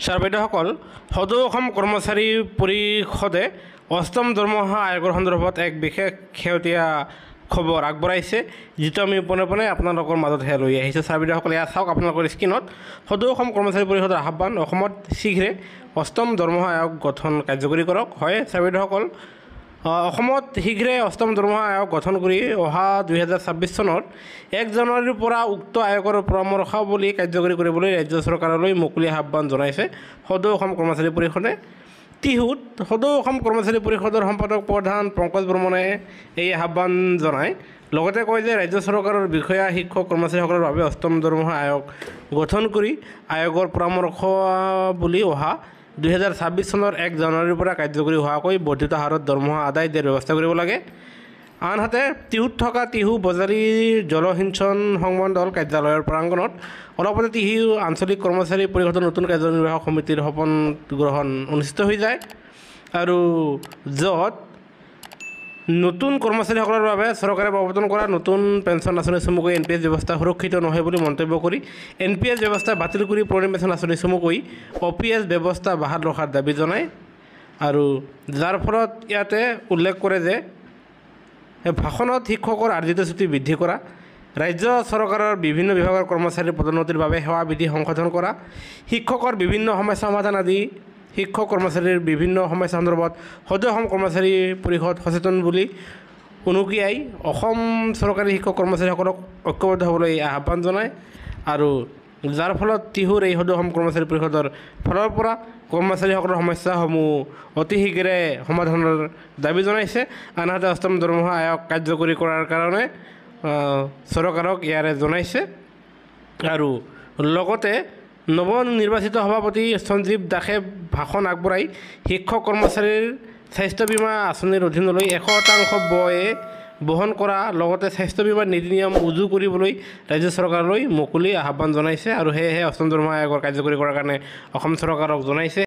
Sir বাইদেউসকল, সদৌ অসম কৰ্মচাৰী পৰিষদে অষ্টম দৰমহা আয়োগৰ সন্দৰ্ভত এক বিশেষ শেহতীয়া খবৰ আগবঢ়াইছে, যিটো আমি পোনে পোনে আপোনালোকৰ মাজতহে লৈ আহিছোঁ। ছাৰ বাইদেউসকল, এয়া চাওক আপোনালোকৰ স্ক্ৰীণত। সদৌ অসম কৰ্মচাৰী পৰিষদৰ আহ্বান, অসমত শীঘ্ৰে অষ্টম দৰমহা আয়োগ গঠন কাৰ্যকৰী কৰক। হয় ছাৰ বাইদেউসকল, অসমত শীঘ্ৰে অষ্টম দৰমহা আয়োগ গঠন কৰি অহা 2026 চনৰ 1 জানুৱাৰীৰ পৰা উক্ত আয়োগৰ পৰামৰ্শাৱলী কাৰ্যকৰী কৰিবলৈ ৰাজ্য চৰকাৰলৈ মুকলি আহ্বান জনাইছে সদৌ অসম কৰ্মচাৰী পৰিষদে। টিহুত সদৌ অসম কৰ্মচাৰী পৰিষদৰ সম্পাদক প্ৰধান পংকজ বৰ্মনে এই আহ্বান জনায়। লগতে কয় যে ৰাজ্য চৰকাৰৰ বিষয়া শিক্ষক কৰ্মচাৰীসকলৰ বাবে অষ্টম দৰমহা আয়োগ গঠন কৰি আয়োগৰ পৰামৰ্শাৱলী অহা 2026 চনৰ 1 জানুৱাৰীৰ পৰা কাৰ্যকৰী হোৱাকৈ বৰ্ধিত হাৰত দৰমহা আদায় দিয়াৰ ব্যৱস্থা কৰিব লাগে। আনহাতে টিহুত থকা টিহু বজাৰী জলসিঞ্চন সংমণ্ডল কাৰ্যালয়ৰ প্ৰাংগণত অলপতে টিহু আঞ্চলিক কৰ্মচাৰী পৰিষদৰ নতুন কাৰ্যনিৰ্বাহক সমিতিৰ শপত গ্ৰহণ অনুষ্ঠিত হৈ যায়, আৰু য'ত নতুন কৰ্মচাৰীসকলৰ বাবে চৰকাৰে প্ৰৱৰ্তন কৰা নতুন পেঞ্চন আঁচনি চমুকৈ NPS ব্যৱস্থা সুৰক্ষিত নহয় বুলি মন্তব্য কৰি NPS ব্যৱস্থা বাতিল কৰি পুৰণি পেঞ্চন আঁচনি চমুকৈ OPS ব্যৱস্থা বাহাল ৰখাৰ দাবী জনায়। আৰু যাৰ ফলত ইয়াতে উল্লেখ কৰে যে ভাষণত শিক্ষকৰ আৰ্জিত ছুটি বৃদ্ধি কৰা, ৰাজ্য চৰকাৰৰ বিভিন্ন বিভাগৰ কৰ্মচাৰীৰ পদোন্নতিৰ বাবে সেৱা বিধি সংশোধন কৰা, শিক্ষকৰ বিভিন্ন সমস্যা সমাধান আদি শিক্ষক কৰ্মচাৰীৰ বিভিন্ন সমস্যা সন্দৰ্ভত সদৌ অসম কৰ্মচাৰী পৰিষদ সচেতন বুলি উনুকিয়াই অসম চৰকাৰী শিক্ষক কৰ্মচাৰীসকলক ঐক্যবদ্ধ হ'বলৈ আহ্বান জনায়। আৰু যাৰ ফলত টিহুৰ এই সদৌ অসম কৰ্মচাৰী পৰিষদৰ ফালৰ পৰা কৰ্মচাৰীসকলৰ সমস্যাসমূহ অতি শীঘ্ৰে সমাধানৰ দাবী জনাইছে। আনহাতে অষ্টম দৰমহা আয়োগ কাৰ্যকৰী কৰাৰ কাৰণে চৰকাৰক ইয়াৰে জনাইছে। আৰু লগতে নৱনিৰ্বাচিত সভাপতি সঞ্জীৱ দাসে ভাষণ আগবঢ়াই শিক্ষক কৰ্মচাৰীৰ স্বাস্থ্য বীমা আঁচনিৰ অধীনলৈ 100% ব্যয় বহন কৰা, লগতে স্বাস্থ্য বীমাৰ নীতি নিয়ম উজু কৰিবলৈ ৰাজ্য চৰকাৰলৈ মুকলি আহ্বান জনাইছে। আৰু সেয়েহে অষ্টম দৰমহা আয়োগৰ কাৰ্যকৰী কৰাৰ কাৰণে অসম চৰকাৰক জনাইছে।